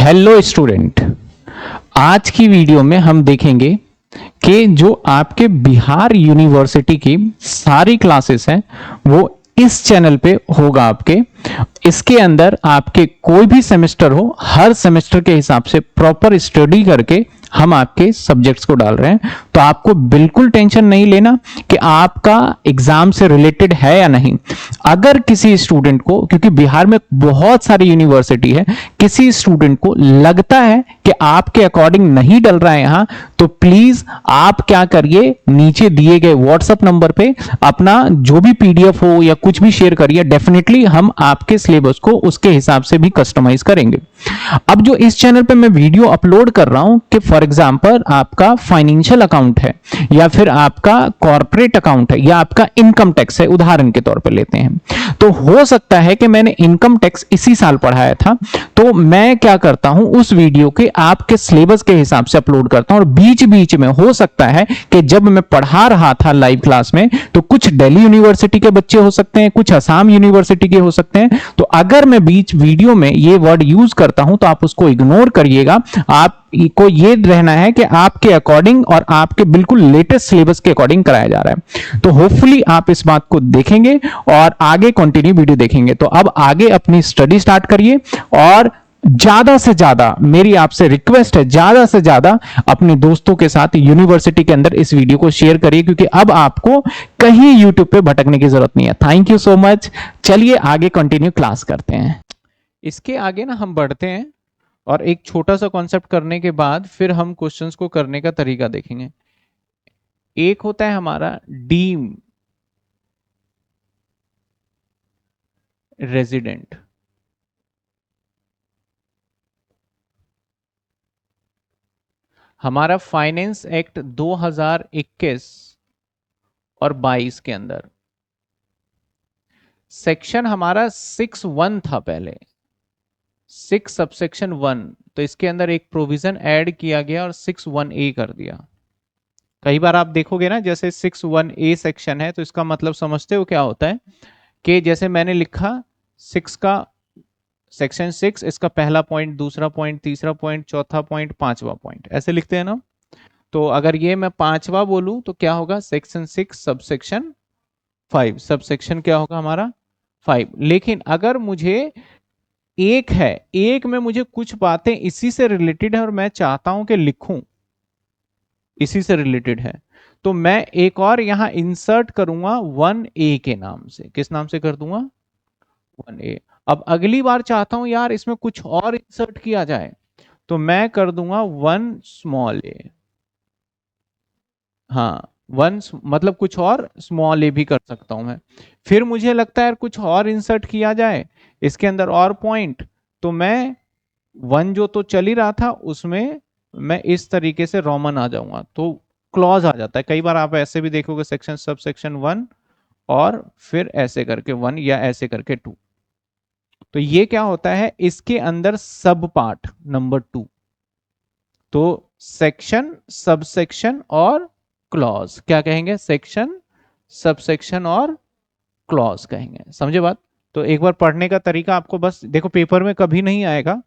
Hello student, आज की video में हम देखेंगे कि जो आपके बिहार यूनिवर्सिटी की सारी क्लासेस हैं वो इस चैनल पे होगा आपके। इसके अंदर आपके कोई भी सेमेस्टर हो, हर सेमेस्टर के हिसाब से प्रॉपर स्टडी करके हम आपके सब्जेक्ट्स को डाल रहे हैं। तो आपको बिल्कुल टेंशन नहीं लेना कि आपका एग्जाम से रिलेटेड है या नहीं। अगर किसी स्टूडेंट को, क्योंकि बिहार में बहुत सारी यूनिवर्सिटी है, किसी स्टूडेंट को लगता है कि आपके अकॉर्डिंग नहीं डल रहा है यहां, तो प्लीज आप क्या करिए, नीचे दिए गए व्हाट्सएप नंबर पे अपना जो भी पीडीएफ हो या कुछ भी शेयर करिए। डेफिनेटली हम आपके सिलेबस को उसके हिसाब से भी कस्टमाइज करेंगे। अब जो इस चैनल पे मैं वीडियो अपलोड कर रहा हूं कि फॉर एग्जांपल आपका फाइनेंशियल अकाउंट है या फिर आपका कॉर्पोरेट अकाउंट है या आपका इनकम टैक्स है, उदाहरण के तौर पे लेते हैं, तो हो सकता है कि मैंने इनकम टैक्स इसी साल पढ़ाया था, तो मैं क्या करता हूं, उस वीडियो के आपके सिलेबस के हिसाब से अपलोड करता हूं। और बीच बीच में हो सकता है कि जब मैं पढ़ा रहा था लाइव क्लास में, तो कुछ दिल्ली यूनिवर्सिटी के बच्चे हो सकते हैं, कुछ असम यूनिवर्सिटी के हो सकते हैं। तो अगर मैं बीच वीडियो में ये वर्ड यूज करता हूं तो आप उसको इग्नोर करिएगा। आपको ये रहना है कि आपके अकॉर्डिंग और आपके बिल्कुल लेटेस्ट सिलेबस के अकॉर्डिंग कराया जा रहा है। तो होपफुली आप इस बात को देखेंगे और आगे कंटिन्यू वीडियो देखेंगे। तो अब आगे अपनी स्टडी स्टार्ट करिए और ज्यादा से ज्यादा मेरी आपसे रिक्वेस्ट है, ज्यादा से ज्यादा अपने दोस्तों के साथ यूनिवर्सिटी के अंदर इस वीडियो को शेयर करिए, क्योंकि अब आपको कहीं यूट्यूब पे भटकने की जरूरत नहीं है। Thank you so much. चलिए आगे कंटिन्यू क्लास करते हैं। इसके आगे ना हम बढ़ते हैं और एक छोटा सा कॉन्सेप्ट करने के बाद फिर हम क्वेश्चंस को करने का तरीका देखेंगे। एक होता है हमारा डीम रेजिडेंट, हमारा फाइनेंस एक्ट 2021 और 22 के अंदर सेक्शन हमारा 6(1) था पहले, 6 सबसेक्शन 1, तो इसके अंदर एक प्रोविजन ऐड किया गया और 6(1)A कर दिया। कई बार आप देखोगे ना, जैसे 6(1)A सेक्शन है तो इसका मतलब समझते हो क्या होता है, कि जैसे मैंने लिखा 6 का सेक्शन 6, इसका पहला पॉइंट, दूसरा पॉइंट, तीसरा पॉइंट, चौथा पॉइंट, पांचवा पॉइंट, ऐसे लिखते हैं ना। तो अगर ये मैं पांचवा बोलूं तो क्या होगा, सेक्शन 6 सबसेक्शन 5, सबसेक्शन क्या होगा हमारा 5। लेकिन अगर मुझे एक है, एक में मुझे कुछ बातें इसी से रिलेटेड है और मैं चाहता हूं कि लिखूं, इसी से रिलेटेड है, तो मैं एक और यहां इंसर्ट करूंगा 1A के नाम से। किस नाम से कर दूंगा, 1A। अब अगली बार चाहता हूं यार इसमें कुछ और इंसर्ट किया जाए, तो मैं कर दूंगा 1a। हाँ, मतलब कुछ और स्मॉल ए भी कर सकता हूं मैं। फिर मुझे लगता है कुछ और इंसर्ट किया जाए इसके अंदर और पॉइंट, तो मैं 1 जो तो चल ही रहा था उसमें मैं इस तरीके से रोमन आ जाऊंगा, तो क्लॉज आ जाता है। कई बार आप ऐसे भी देखोगे, सेक्शन सब सेक्शन 1 और फिर ऐसे करके 1 या ऐसे करके 2। तो ये क्या होता है, इसके अंदर सब पार्ट नंबर 2, तो सेक्शन, सबसेक्शन और क्लॉज क्या कहेंगे, सेक्शन, सबसेक्शन और क्लॉज कहेंगे। समझे बात। तो एक बार पढ़ने का तरीका आपको बस देखो, पेपर में कभी नहीं आएगा,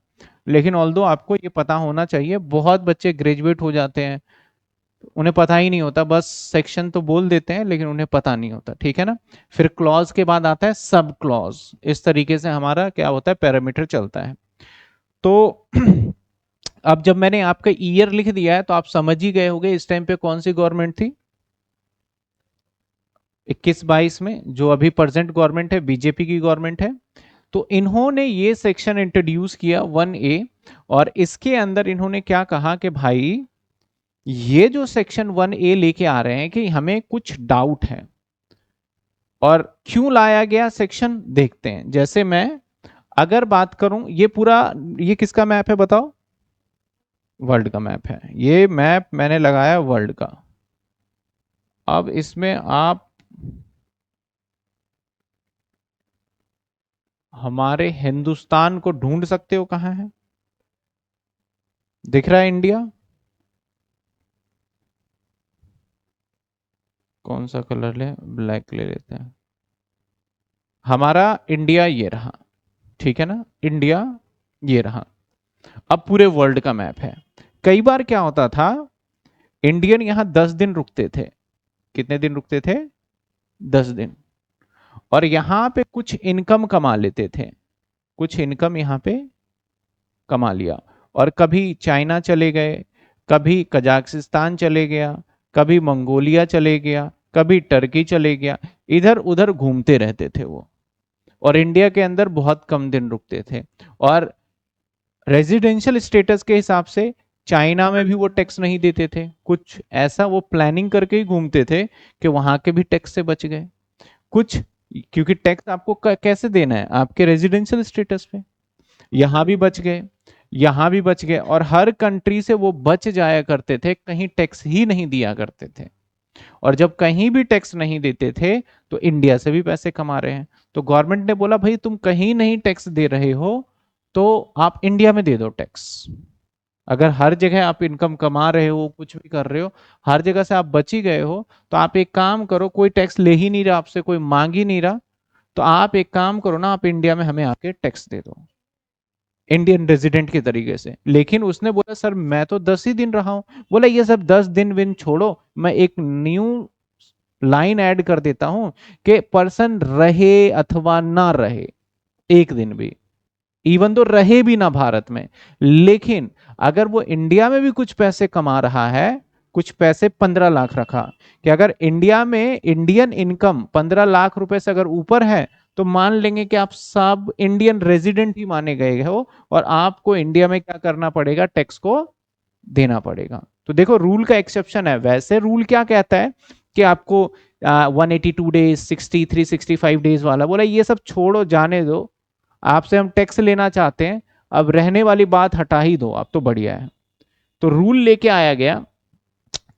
लेकिन ऑल्दो आपको ये पता होना चाहिए। बहुत बच्चे ग्रेजुएट हो जाते हैं, उन्हें पता ही नहीं होता, बस सेक्शन तो बोल देते हैं लेकिन उन्हें पता नहीं होता, ठीक है ना। फिर क्लॉज के बाद आता है सब क्लॉज। इस तरीके से हमारा क्या होता है, पैरामीटर चलता है। तो अब जब मैंने आपका ईयर लिख दिया है तो आप समझ ही गए होंगे इस टाइम पे कौन सी गवर्नमेंट थी, 21-22 में जो अभी प्रेजेंट गवर्नमेंट है, बीजेपी की गवर्नमेंट है। तो इन्होंने ये सेक्शन इंट्रोड्यूस किया 1A, और इसके अंदर इन्होंने क्या कहा कि भाई ये जो सेक्शन 1A लेके आ रहे हैं कि हमें कुछ डाउट है, और क्यों लाया गया सेक्शन देखते हैं। जैसे मैं अगर बात करूं, ये पूरा, ये किसका मैप है बताओ, वर्ल्ड का मैप है। ये मैप मैंने लगाया वर्ल्ड का। अब इसमें आप हमारे हिंदुस्तान को ढूंढ सकते हो, कहां है, दिख रहा है इंडिया, कौन सा कलर ले, ब्लैक ले लेते हैं। हमारा इंडिया ये रहा, ठीक है ना, इंडिया ये रहा। अब पूरे वर्ल्ड का मैप है। कई बार क्या होता था, इंडियन यहां 10 दिन रुकते थे। कितने दिन रुकते थे? 10 दिन। और यहां पे कुछ इनकम कमा लेते थे, कुछ इनकम यहां पे कमा लिया, और कभी चाइना चले गए, कभी कजाकिस्तान चले गया, कभी मंगोलिया चले गया, कभी टर्की चले गया, इधर उधर घूमते रहते थे वो। और इंडिया के अंदर बहुत कम दिन रुकते थे। और रेजिडेंशियल स्टेटस के हिसाब से चाइना में भी वो टैक्स नहीं देते थे, कुछ ऐसा वो प्लानिंग करके ही घूमते थे कि वहां के भी टैक्स से बच गए कुछ। क्योंकि टैक्स आपको कैसे देना है? आपके रेजिडेंशियल स्टेटस पे। यहां भी बच गए, यहां भी बच गए, और हर कंट्री से वो बच जाया करते थे, कहीं टैक्स ही नहीं दिया करते थे। और जब कहीं भी टैक्स नहीं देते थे तो इंडिया से भी पैसे कमा रहे हैं। तो गवर्नमेंट ने बोला भाई तुम कहीं नहीं टैक्स दे रहे हो तो आप इंडिया में दे दो टैक्स। अगर हर जगह आप इनकम कमा रहे हो, कुछ भी कर रहे हो, हर जगह से आप बच ही गए हो, तो आप एक काम करो, कोई टैक्स ले ही नहीं रहा आपसे, कोई मांग ही नहीं रहा, तो आप एक काम करो ना, आप इंडिया में हमें आके टैक्स दे दो इंडियन रेजिडेंट के तरीके से। लेकिन उसने बोला सर मैं तो 10 ही दिन रहा हूं। बोला ये सब 10 दिन विन छोड़ो, मैं एक न्यू लाइन ऐड कर देता हूं कि पर्सन रहे अथवा ना रहे एक दिन भी, इवन तो रहे भी ना भारत में, लेकिन अगर वो इंडिया में भी कुछ पैसे कमा रहा है, कुछ पैसे 15 लाख रखा, कि अगर इंडिया में इंडियन इनकम 15 लाख रुपए से अगर ऊपर है, तो मान लेंगे कि आप सब इंडियन रेजिडेंट ही माने गए हो, और आपको इंडिया में क्या करना पड़ेगा? टैक्स को देना पड़ेगा। तो देखो रूल का एक्सेप्शन है। वैसे रूल क्या कहता है कि आपको 182 डेज, 63 65 डेज वाला, बोला ये सब छोड़ो, जाने दो, आपसे हम टैक्स लेना चाहते हैं, अब रहने वाली बात हटा ही दो, अब तो बढ़िया है। तो रूल लेके आया गया,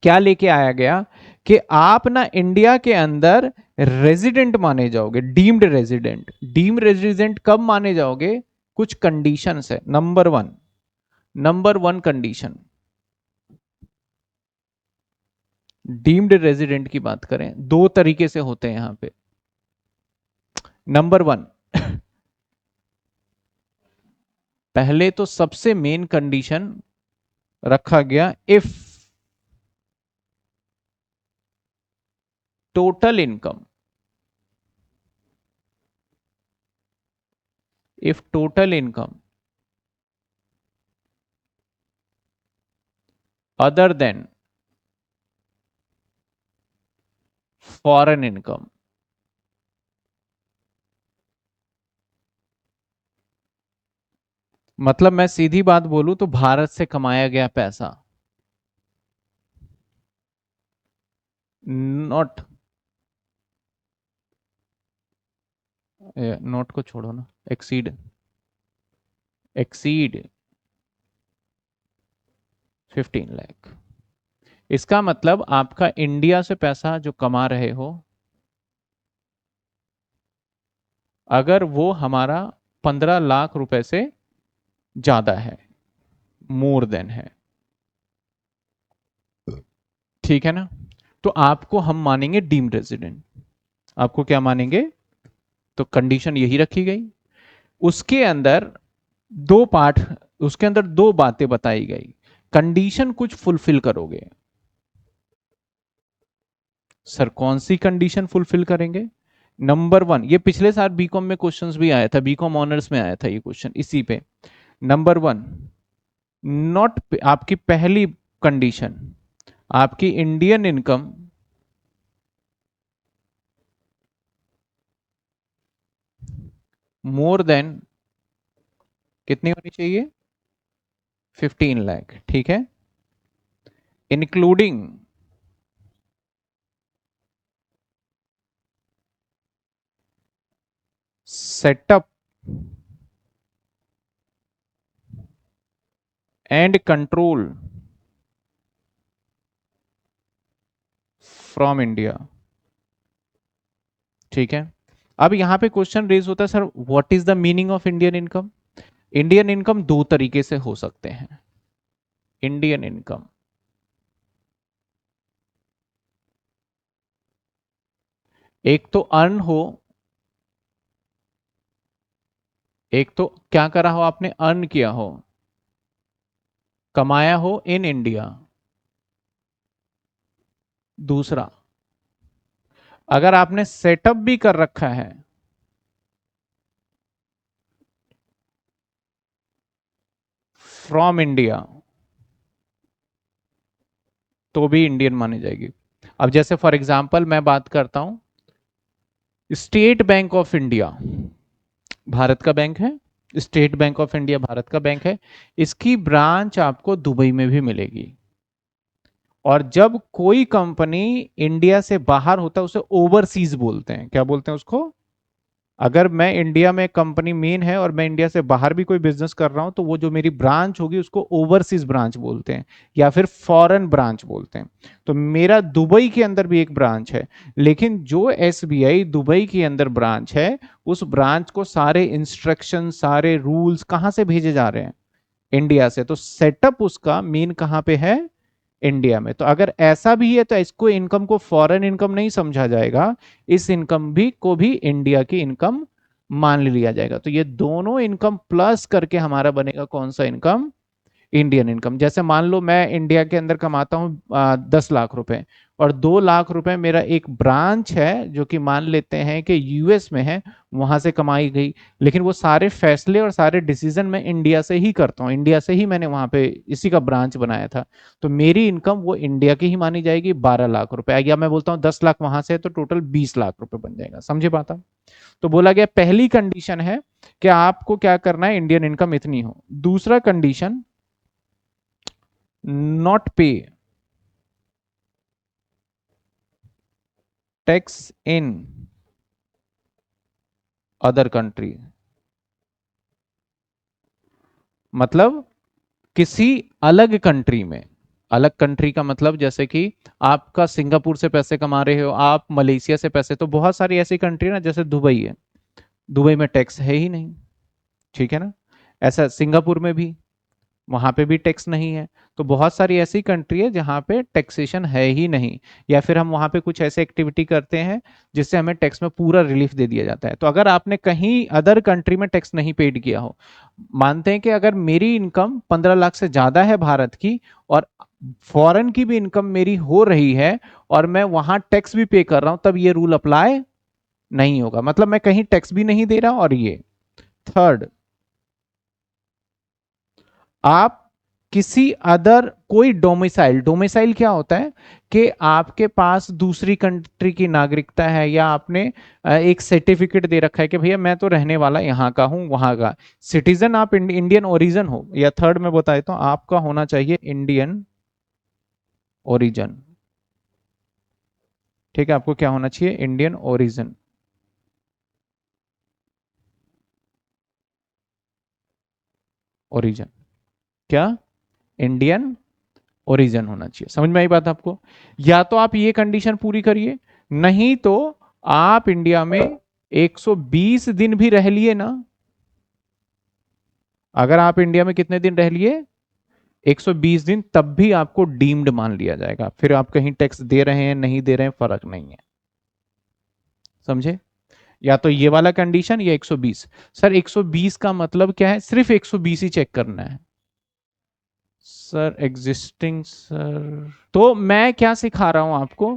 क्या लेके आया गया कि आप ना इंडिया के अंदर रेजिडेंट माने जाओगे, डीम्ड रेजिडेंट। डीम्ड रेजिडेंट कब माने जाओगे? कुछ कंडीशंस है। Number one condition, deemed resident की बात करें, दो तरीके से होते हैं यहां पे। नंबर वन, पहले तो सबसे मेन कंडीशन रखा गया, if total income, if total income other than foreign income, मतलब मैं सीधी बात बोलूं तो भारत से कमाया गया पैसा, नॉट, नॉट को छोड़ो ना, एक्सीड, एक्सीड 15 लाख। इसका मतलब आपका इंडिया से पैसा जो कमा रहे हो, अगर वो हमारा 15 लाख रुपए से ज्यादा है, मोर देन है, ठीक है ना, तो आपको हम मानेंगे डीम्ड रेजिडेंट। आपको क्या मानेंगे? तो कंडीशन यही रखी गई। उसके अंदर दो पार्ट, उसके अंदर दो बातें बताई गई। कंडीशन कुछ फुलफिल करोगे। सर कौन सी कंडीशन फुलफिल करेंगे? नंबर वन, ये पिछले साल बीकॉम में क्वेश्चंस भी आया था, बीकॉम ऑनर्स में आया था ये क्वेश्चन इसी पे। नंबर वन, नॉट, आपकी पहली कंडीशन, आपकी इंडियन इनकम मोर देन कितनी होनी चाहिए? 15 लाख, ठीक है, including setup and control from India, ठीक है। अब यहां पे क्वेश्चन रेज होता है, sir what is the meaning of Indian income? Indian income दो तरीके से हो सकते हैं। इंडियन इनकम, एक तो अर्न हो, एक तो क्या करा हो आपने, अर्न किया हो, कमाया हो इन इंडिया। दूसरा, अगर आपने सेटअप भी कर रखा है फ्रॉम इंडिया, तो भी इंडियन मानी जाएगी। अब जैसे फॉर एग्जांपल मैं बात करता हूं, state bank of India Bharat का बैंक है, state bank of India Bharat का बैंक है, इसकी ब्रांच आपको दुबई में भी मिलेगी। और जब कोई कंपनी इंडिया से बाहर होता है उसे ओवरसीज बोलते हैं। क्या बोलते हैं उसको? अगर मैं इंडिया में कंपनी मेन है और मैं इंडिया से बाहर भी कोई बिजनेस कर रहा हूं, तो वो जो मेरी ब्रांच होगी उसको ओवरसीज ब्रांच बोलते हैं या फिर फॉरेन ब्रांच बोलते हैं। तो मेरा दुबई के अंदर भी एक ब्रांच है, लेकिन जो एसबीआई दुबई के अंदर ब्रांच है, उस ब्रांच को सारे इंस्ट्रक्शन, सारे रूल्स कहां से भेजे जा रहे हैं? इंडिया से। तो सेटअप उसका मेन कहां पे है? इंडिया में। तो अगर ऐसा भी है तो इसको इनकम को फॉरेन इनकम नहीं समझा जाएगा, इस इनकम भी को भी इंडिया की इनकम मान लिया जाएगा। तो ये दोनों इनकम प्लस करके हमारा बनेगा कौन सा इनकम? Indian income. जैसे मान लो मैं इंडिया के अंदर कमाता हूँ 10 लाख रुपए, और 2 लाख रुपए मेरा एक ब्रांच है जो कि मान लेते हैं कि यूएस में है, वहां से कमाई गई। लेकिन वो सारे फैसले और सारे डिसीजन मैं इंडिया से ही करता हूँ, इंडिया से ही मैंने वहां पे इसी का ब्रांच बनाया था। तो मेरी इनकम वो इंडिया की ही मानी जाएगी, 12 लाख रुपए। या मैं बोलता हूँ 10 लाख वहां से, तो टोटल 20 लाख रुपए बन जाएगा। समझे बात आप? तो बोला गया पहली कंडीशन है कि आपको क्या करना है, इंडियन इनकम इतनी हो। दूसरा condition, not pay tax in other country। मतलब किसी अलग कंट्री में, अलग कंट्री का मतलब जैसे कि आपका सिंगापुर से पैसे कमा रहे हो, आप मलेशिया से पैसे, तो बहुत सारी ऐसी कंट्री ना, जैसे दुबई है, दुबई में टैक्स है ही नहीं, ठीक है ना? ऐसा सिंगापुर में भी, वहां पे भी टैक्स नहीं है। तो बहुत सारी ऐसी कंट्री है जहां पे टैक्सेशन है ही नहीं, या फिर हम वहां पे कुछ ऐसे एक्टिविटी करते हैं जिससे हमें टैक्स में पूरा रिलीफ दे दिया जाता है। तो अगर आपने कहीं अदर कंट्री में टैक्स नहीं पेड किया हो, मानते हैं कि अगर मेरी इनकम 15 लाख से ज्यादा है भारत की, और फॉरेन की भी इनकम मेरी हो रही है, और मैं वहां टैक्स भी पे कर रहा हूं, तब ये रूल अप्लाई नहीं होगा। मतलब मैं कहीं टैक्स भी नहीं दे रहा। और ये थर्ड, आप किसी अदर कोई डोमिसाइल, डोमिसाइल क्या होता है कि आपके पास दूसरी कंट्री की नागरिकता है, या आपने एक सर्टिफिकेट दे रखा है कि भैया मैं तो रहने वाला यहाँ का हूँ, वहां का सिटीजन, आप इंडियन ओरिजिन हो। या थर्ड में बता देता हूँ, आपका होना चाहिए इंडियन ओरिजिन। ठीक है, आपको क्या होना चाहिए? Indian origin. ओरिजिन क्या? इंडियन ओरिजिन होना चाहिए। समझ में आई बात आपको? या तो आप ये कंडीशन पूरी करिए, नहीं तो आप इंडिया में 120 दिन भी रह लिए ना, अगर आप इंडिया में कितने दिन रह लिए, 120 दिन, तब भी आपको डीम्ड मान लिया जाएगा। फिर आप कहीं टैक्स दे रहे हैं नहीं दे रहे हैं फर्क नहीं है। समझे? या तो ये वाला कंडीशन या 120। सर 120 का मतलब क्या है? सिर्फ 120 ही चेक करना है सर, एग्जिस्टिंग सर। तो मैं क्या सिखा रहा हूं आपको?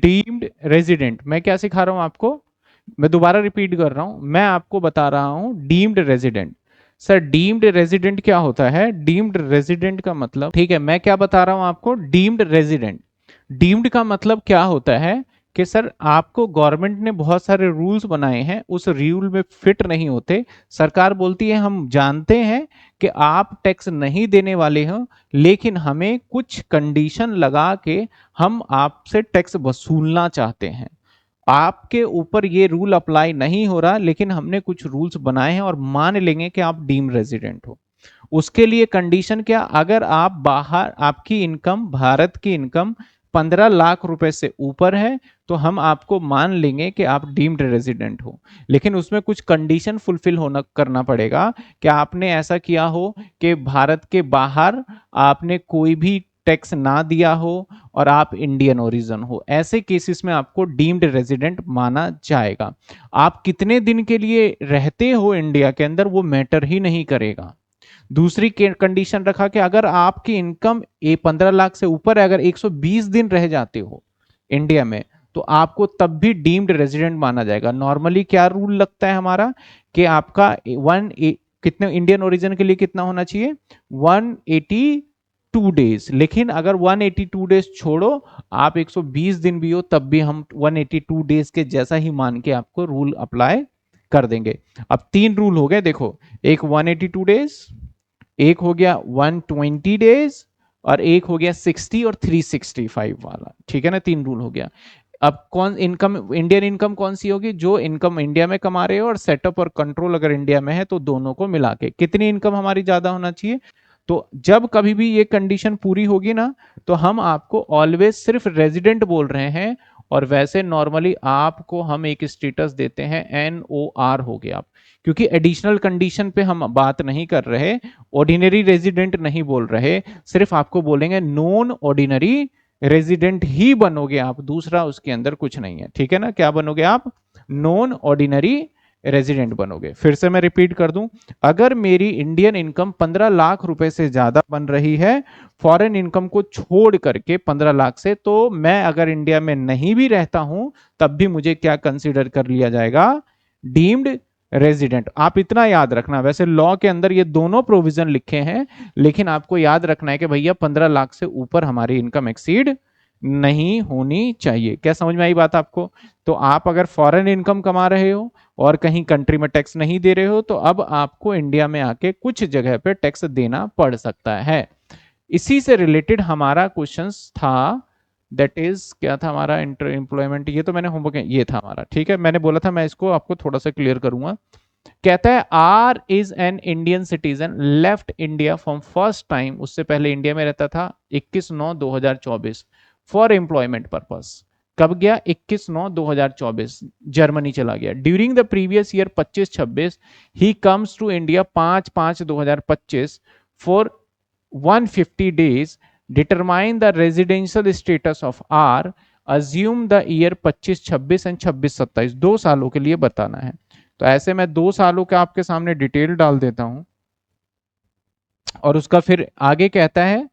Deemed resident. मैं क्या सिखा रहा हूं आपको? मैं दोबारा रिपीट कर रहा हूं, मैं आपको बता रहा हूं deemed resident. Sir deemed resident क्या होता है? डीम्ड रेजिडेंट का मतलब, ठीक है, मैं क्या बता रहा हूं आपको? डीम्ड रेजिडेंट, डीम्ड का मतलब क्या होता है कि सर आपको गवर्नमेंट ने बहुत सारे रूल्स बनाए हैं, उस रूल में फिट नहीं होते, सरकार बोलती है हम जानते हैं कि आप टैक्स नहीं देने वाले हो, लेकिन हमें कुछ कंडीशन लगा के हम आपसे टैक्स वसूलना चाहते हैं। आपके ऊपर ये रूल अप्लाई नहीं हो रहा, लेकिन हमने कुछ रूल्स बनाए हैं और मान लेंगे कि आप डीम रेजिडेंट हो। उसके लिए कंडीशन क्या? अगर आप बाहर, आपकी इनकम, भारत की इनकम 15 लाख रुपए से ऊपर है, तो हम आपको मान लेंगे कि आप डीम्ड रेजिडेंट हो। लेकिन उसमें कुछ कंडीशन फुलफिल होना करना पड़ेगा कि आपने ऐसा किया हो कि भारत के बाहर आपने कोई भी टैक्स ना दिया हो और आप इंडियन ओरिजिन हो। ऐसे केसेस में आपको डीम्ड रेजिडेंट माना जाएगा। आप कितने दिन के लिए रहते हो इंडिया के अंदर वो मैटर ही नहीं करेगा। दूसरी कंडीशन रखा कि अगर आपकी इनकम 15 लाख से ऊपर है, अगर 120 दिन रह जाते हो इंडिया में, तो आपको तब भी डीम्ड रेजिडेंट माना जाएगा। नॉर्मली क्या रूल लगता है हमारा कि आपका कितने इंडियन ओरिजिन के लिए कितना होना चाहिए, 182 डेज। लेकिन अगर 182 डेज छोड़ो, आप 120 दिन भी हो, तब भी हम 182 डेज के जैसा ही मान के आपको रूल अप्लाई कर देंगे। अब 3 रूल हो गए देखो, एक 182 डेज, एक हो गया 120 डेज, और एक हो गया 60 और 365 वाला। ठीक है ना, 3 रूल हो गया। अब कौन इनकम, इंडियन इनकम कौन सी होगी, जो इनकम इंडिया में कमा रहे हो, और सेटअप और कंट्रोल अगर इंडिया में है, तो दोनों को मिला के कितनी इनकम हमारी ज्यादा होना चाहिए। तो जब कभी भी ये कंडीशन पूरी होगी ना, तो हम आपको ऑलवेज सिर्फ रेजिडेंट बोल रहे हैं, और वैसे नॉर्मली आपको हम एक स्टेटस देते हैं NOR हो गया आप, क्योंकि एडिशनल कंडीशन पे हम बात नहीं कर रहे, ऑर्डिनरी रेजिडेंट नहीं बोल रहे, सिर्फ आपको बोलेंगे नॉन ऑर्डिनरी रेजिडेंट ही बनोगे आप, दूसरा उसके अंदर कुछ नहीं है। ठीक है ना, क्या बनोगे आप, नॉन ऑर्डिनरी रेजिडेंट बनोगे। फिर से मैं रिपीट कर दूं, अगर मेरी इंडियन इनकम 15 लाख रुपए से ज्यादा बन रही है, फॉरेन इनकम को छोड़ करके 15 लाख से, तो मैं अगर इंडिया में नहीं भी रहता हूं, तब भी मुझे क्या कंसीडर कर लिया जाएगा, डीम्ड रेजिडेंट। आप इतना याद रखना, वैसे लॉ के अंदर ये दोनों प्रोविजन लिखे हैं, लेकिन आपको याद रखना है कि भैया 15 लाख से ऊपर हमारी इनकम एक्सीड नहीं होनी चाहिए। क्या समझ में आई बात आपको। तो आप अगर फॉरेन इनकम कमा रहे हो और कहीं कंट्री में टैक्स नहीं दे रहे हो, तो अब आपको इंडिया में आके कुछ जगह पे टैक्स देना पड़ सकता है। इसी से रिलेटेड हमारा क्वेश्चन था, दैट इज क्या था हमारा, इंटर एम्प्लॉयमेंट, ये तो मैंने होमवर्क, ये था हमारा। ठीक है, मैंने बोला था मैं इसको आपको थोड़ा सा क्लियर करूंगा। कहता है R is an Indian citizen left India from first time, उससे पहले इंडिया में रहता था 21/9/2024 फॉर एम्प्लॉयमेंट पर्पस। कब गया, 21/9/2024 जर्मनी चला गया। During the previous year 25-26 he comes to India 5/5/2025 for 150 days, determine the residential status of R, assume the year 25-26 and 26-27, 2 सालों के लिए बताना है। तो ऐसे मैं 2 सालों के आपके सामने डिटेल डाल देता हूं, और उसका फिर आगे कहता है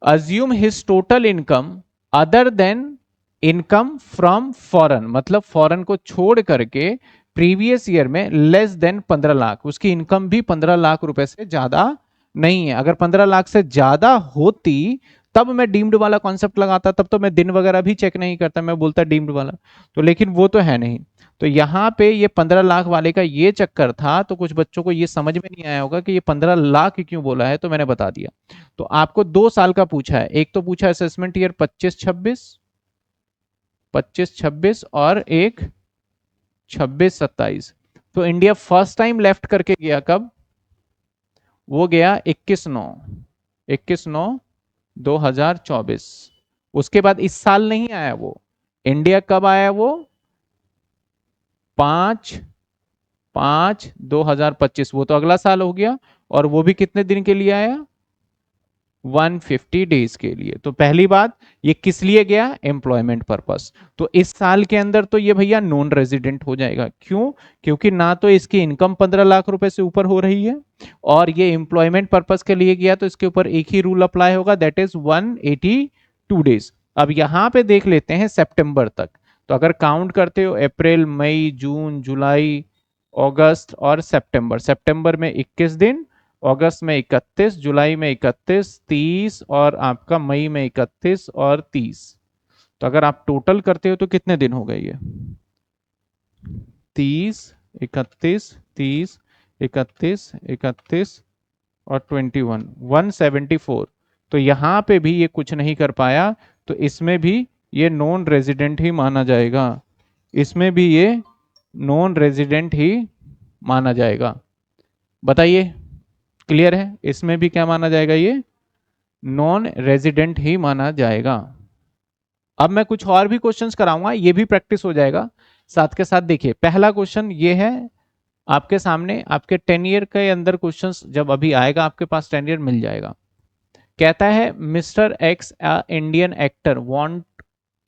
assume his total income other than income from foreign, मतलब फॉरेन को छोड़ करके प्रीवियस ईयर में लेस देन 15 लाख, उसकी इनकम भी 15 लाख रुपए से ज्यादा नहीं है। अगर 15 लाख से ज्यादा होती तब मैं डीम्ड वाला कॉन्सेप्ट लगाता, तब तो मैं दिन वगैरह भी चेक नहीं करता, मैं बोलता डीम्ड वाला। तो लेकिन वो तो है नहीं, तो यहाँ पे ये 15 लाख वाले का ये चक्कर था। तो कुछ बच्चों को ये समझ में नहीं आया होगा कि ये 15 लाख क्यों बोला है, तो मैंने बता दिया। तो आपको 2 साल का पूछा है, एक तो पूछा असेसमेंट ईयर 25-26 और एक 26-27। तो इंडिया फर्स्ट टाइम लेफ्ट करके गया कब, वो गया 21/9/2024। उसके बाद इस साल नहीं आया वो, इंडिया कब आया वो, 5/5/2025, वो तो अगला साल हो गया। और वो भी कितने दिन के लिए आया, 150 डेज के लिए। तो पहली बात, ये किस लिए गया, एम्प्लॉयमेंट पर्पस। तो इस साल के अंदर तो ये भैया नॉन रेजिडेंट हो जाएगा। क्यों, क्योंकि ना तो इसकी इनकम 15 लाख रुपए से ऊपर हो रही है, और ये एम्प्लॉयमेंट पर्पस के लिए गया, तो इसके ऊपर एक ही रूल अप्लाई होगा, दैट इज 182 डेज। अब यहां पे देख लेते हैं सितंबर तक। तो अगर काउंट करते हो अप्रैल, मई, जून, जुलाई, अगस्त और सितंबर, सितंबर में 21 दिन, अगस्त में 31, जुलाई में 31, 30, और आपका मई में 31 और 30। तो अगर आप टोटल करते हो तो कितने दिन हो गए ये, 30, 31, 30, 31, 31 और 21, 174। तो यहां पे भी ये कुछ नहीं कर पाया, तो इसमें भी ये नॉन रेजिडेंट ही माना जाएगा, इसमें भी ये नॉन रेजिडेंट ही माना जाएगा। बताइए, क्लियर है, इसमें भी क्या माना जाएगा, ये नॉन रेजिडेंट ही माना जाएगा। अब मैं कुछ और भी क्वेश्चंस कराऊंगा, ये भी प्रैक्टिस हो जाएगा साथ के साथ। देखिए पहला क्वेश्चन ये है आपके सामने, आपके 10 ईयर के अंदर क्वेश्चंस जब अभी आएगा आपके पास 10 ईयर मिल जाएगा। कहता है mister x Indian actor want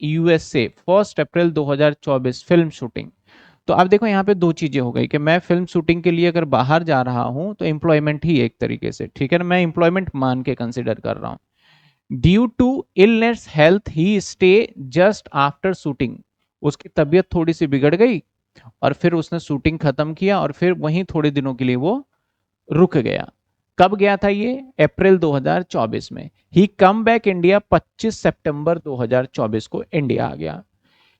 USA 1 अप्रैल 2024 फिल्म शूटिंग। तो अब देखो यहाँ पे दो चीजें हो गई कि मैं फिल्म शूटिंग के लिए अगर बाहर जा रहा हूं तो एम्प्लॉयमेंट ही एक तरीके से, ठीक है ना, मैं एम्प्लॉयमेंट मान के कंसिडर कर रहा हूं। Due to illness health he stay just after shooting, उसकी तबीयत थोड़ी सी बिगड़ गई और फिर उसने शूटिंग खत्म किया और फिर वहीं थोड़े दिनों के लिए वो रुक गया। कब गया था ये? अप्रैल 2024 में। ही कम बैक इंडिया 25 सितंबर 2024 को इंडिया आ गया।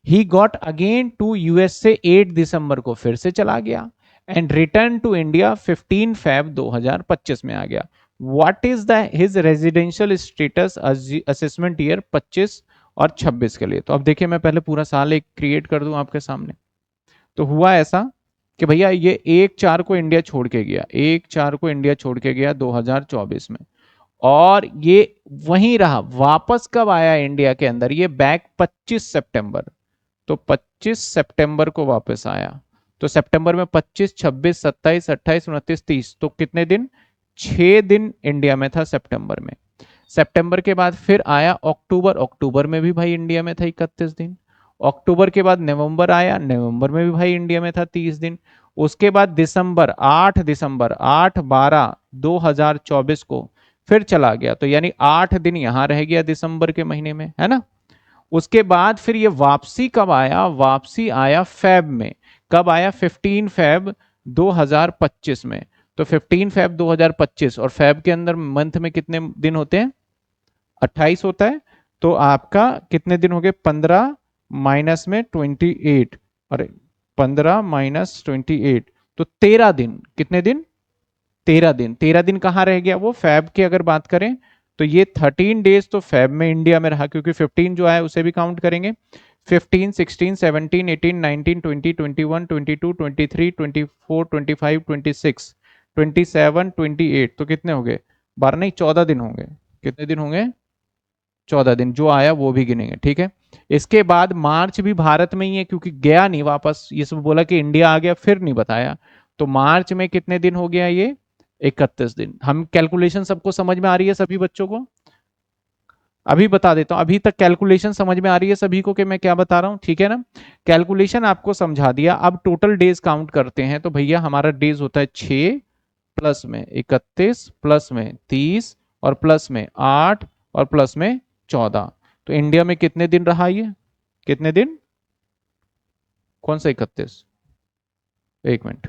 He got again to USA 8 दिसंबर को फिर से चला गया and return to India 15 Feb 2025 में आ गया। What is the his residential status assessment year 25 और 26 के लिए? तो अब देखिए मैं पहले पूरा साल एक क्रिएट कर दूं आपके सामने। तो हुआ ऐसा कि भैया ये 1/4 को इंडिया छोड़ के गया, 1/4 को इंडिया छोड़ के गया 2024 में, और ये वहीं रहा। वापस कब आया इंडिया के अंदर? ये बैक 25 सितंबर। तो 25 सितंबर को वापस आया। तो सितंबर में 25, 26, 27, 28, 29, 30, तो कितने दिन? 6 दिन इंडिया में था सितंबर में। सितंबर के बाद फिर आया अक्टूबर, अक्टूबर में भी भाई इंडिया में था 31 दिन। अक्टूबर के बाद नवंबर आया, नवंबर में भी भाई इंडिया में था 30 दिन। उसके बाद दिसंबर, 8 दिसंबर, 8/12/2024 को फिर चला गया। तो यानी 8 दिन यहां रह गया दिसंबर के महीने में, है ना। उसके बाद फिर ये वापसी कब आया? वापसी आया फेब में। कब आया? 15 फेब 2025 में। तो 15 फेब 2025, और फेब के अंदर मंथ में कितने दिन होते हैं? 28 होता है। तो आपका कितने दिन हो गए? 15 माइनस में 28, अरे 15 माइनस 28, तो 13 दिन। कितने दिन? 13 दिन। 13 दिन कहाँ रह गया वो? फैब की अगर बात करें तो ये 13 डेज तो फैब में इंडिया में रहा, क्योंकि 15 जो है उसे भी काउंट करेंगे। 15, 16, 17, 18, 19, 20, 21, 22, 23, 24, 25, 26, 27, 28, तो कितने हो गए? 12 नहीं, 14 दिन होंगे। कितने दिन होंगे? 14 दिन। जो आया वो भी गिनेंगे, ठीक है। इसके बाद मार्च भी भारत में ही है, क्योंकि गया नहीं वापस, ये सब बोला कि इंडिया आ गया फिर नहीं बताया। तो मार्च में कितने दिन हो गया ये? 31 दिन। हम कैलकुलेशन सबको समझ में आ रही है सभी बच्चों को? अभी बता देता हूं, अभी तक कैलकुलेशन समझ में आ रही है सभी को कि मैं क्या बता रहा हूं, ठीक है ना। कैलकुलेशन आपको समझा दिया। अब टोटल डेज काउंट करते हैं। तो भैया हमारा डेज होता है 6 प्लस में 31 प्लस में 30 और प्लस में 8 और प्लस में 14। तो इंडिया में कितने दिन रहा ये? कितने दिन? कौन सा 31? एक minute.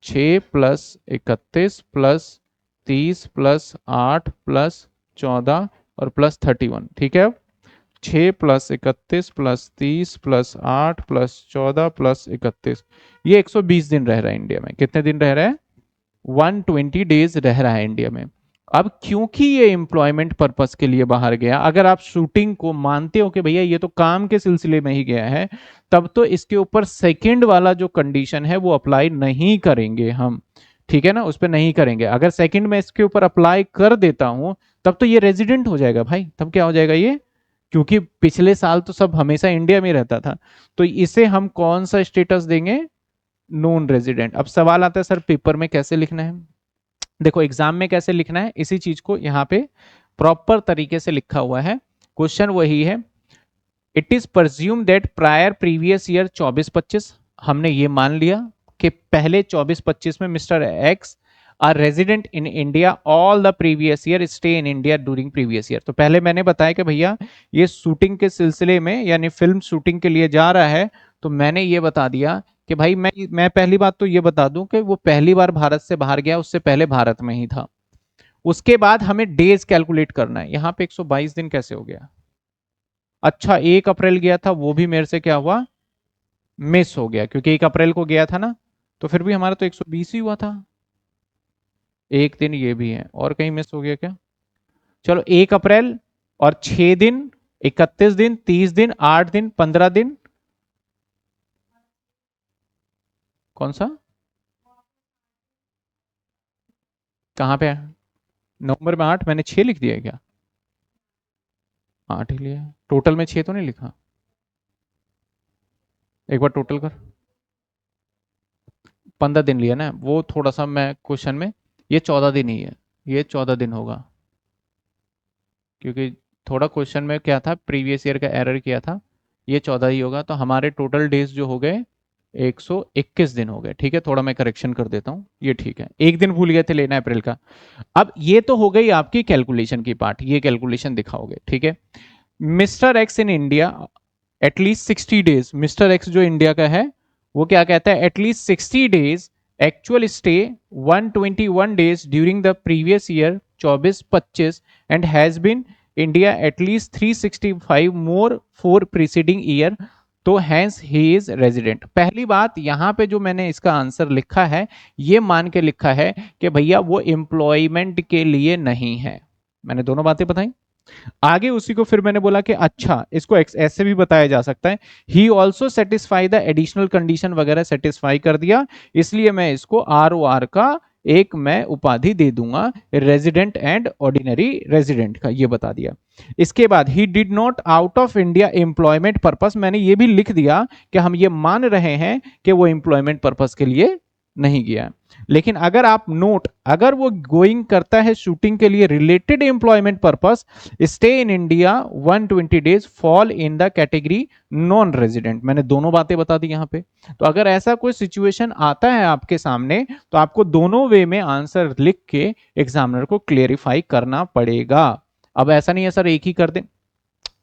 6 plus 31 plus 30 plus 8 plus 14 और प्लस 31, ठीक है। अब 6 plus 31 plus 30 plus 8 plus 14 plus 31, ये 120 दिन रह रहा है इंडिया में। कितने दिन रह रहा है? 120 डेज रह रहा है इंडिया में। अब क्योंकि ये एम्प्लॉयमेंट पर्पस के लिए बाहर गया, अगर आप शूटिंग को मानते हो कि भैया ये तो काम के सिलसिले में ही गया है, तब तो इसके ऊपर सेकंड वाला जो कंडीशन है वो अप्लाई नहीं करेंगे हम, ठीक है ना, उस पर नहीं करेंगे। अगर सेकंड में इसके ऊपर अप्लाई कर देता हूं तब तो ये रेजिडेंट हो जाएगा भाई। तब क्या हो जाएगा ये? क्योंकि पिछले साल तो सब हमेशा इंडिया में रहता था। तो इसे हम कौन सा स्टेटस देंगे? Non resident. अब सवाल आता है सर पेपर में कैसे लिखना है? देखो एग्जाम में कैसे लिखना है, इसी चीज को यहाँ पे प्रॉपर तरीके से लिखा हुआ है। क्वेश्चन वही है, it is presume that prior previous year 24-25, हमने ये मान लिया कि पहले 24-25 में mister X are resident in India all the previous year, stay in India during previous year. तो पहले मैंने बताया कि भैया ये शूटिंग के सिलसिले में यानी फिल्म शूटिंग के लिए जा रहा है, तो मैंने ये बता दिया कि भाई मैं पहली बात तो ये बता दूं कि वो पहली बार भारत से बाहर गया, उससे पहले भारत में ही था। उसके बाद हमें डेज कैलकुलेट करना है। यहाँ पे 122 दिन कैसे हो गया? अच्छा 1 अप्रैल गया था, वो भी मेरे से क्या हुआ? मिस हो गया, क्योंकि 1 अप्रैल को गया था ना। तो फिर भी हमारा तो 120 ही हुआ था। एक दिन ये भी है, और कहीं मिस हो गया क्या? चलो 1 अप्रैल और 6 दिन, 31 दिन, 30 दिन, 8 दिन, 15 दिन। कौन सा? कहाँ पे? नवंबर में 8? मैंने 6 लिख दिया है क्या? 8 ही लिया, टोटल में 6 तो नहीं लिखा। एक बार टोटल कर। 15 दिन लिया ना वो, थोड़ा सा मैं क्वेश्चन में, ये 14 दिन ही है, ये 14 दिन होगा। क्योंकि थोड़ा क्वेश्चन में क्या था, प्रीवियस ईयर का एरर किया था। ये 14 ही होगा। तो हमारे टोटल डेज जो हो गए 121 दिन हो गए, ठीक है, थोड़ा मैं करेक्शन कर देता हूं, ये ठीक है, एक दिन भूल गए थे लेना अप्रैल का। अब ये तो हो गई आपकी कैलकुलेशन की पार्ट, ये कैलकुलेशन दिखाओगे, ठीक है। Mister X in India at least 60 days, mister X जो इंडिया का है वो क्या कहता है, at least 60 days actual stay 121 days during the previous year 24-25 and has been India at least 365 more for preceding year, तो हैंस ही इज रेजिडेंट। पहली बात यहां पे जो मैंने इसका आंसर लिखा है ये मान के लिखा है कि भैया वो एम्प्लॉयमेंट के लिए नहीं है, मैंने दोनों बातें बताई। आगे उसी को फिर मैंने बोला कि अच्छा इसको ऐसे भी बताया जा सकता है, he also satisfy the additional condition वगैरह सेटिस्फाई कर दिया, इसलिए मैं इसको आर ओ आर का एक मैं उपाधि दे दूंगा, रेजिडेंट एंड ऑर्डिनरी रेजिडेंट का, ये बता दिया। इसके बाद he did not out of India employment purpose, मैंने ये भी लिख दिया कि हम ये मान रहे हैं कि वो एम्प्लॉयमेंट पर्पस के लिए नहीं गया। लेकिन अगर आप नोट, अगर वो गोइंग करता है शूटिंग के लिए related employment purpose, stay in India 120 days fall in the category non resident, मैंने दोनों बातें बता दी यहां पे। तो अगर ऐसा कोई सिचुएशन आता है आपके सामने तो आपको दोनों वे में आंसर लिख के एग्जामिनर को क्लेरिफाई करना पड़ेगा। अब ऐसा नहीं है सर एक ही कर दें,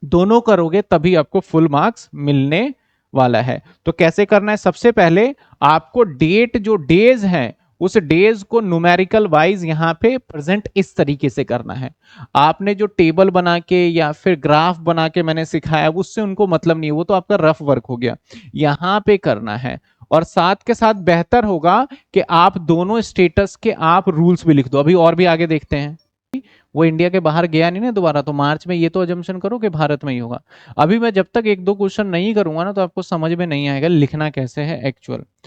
दोनों करोगे तभी आपको फुल मार्क्स मिलने वाला है। तो कैसे करना है, सबसे पहले आपको डेट जो डेज है उस डेज को न्यूमेरिकल वाइज यहां पे प्रेजेंट इस तरीके से करना है। आपने जो टेबल बना के या फिर ग्राफ बना के मैंने सिखाया उससे उनको मतलब नहीं है, वो तो आपका रफ वर्क हो गया, यहां पे करना है। और साथ के साथ बेहतर होगा कि आप दोनों स्टेटस के आप रूल्स भी लिख दो। अभी और भी आगे देखते हैं, वो इंडिया के बाहर गया नहीं ना दोबारा, तो मार्च में ये तो अजम्पशन करो कि भारत में ही होगा। अभी मैं जब तक एक दो क्वेश्चन नहीं करूंगा ना तो आपको समझ में नहीं आएगा लिखना कैसे है एक्चुअल।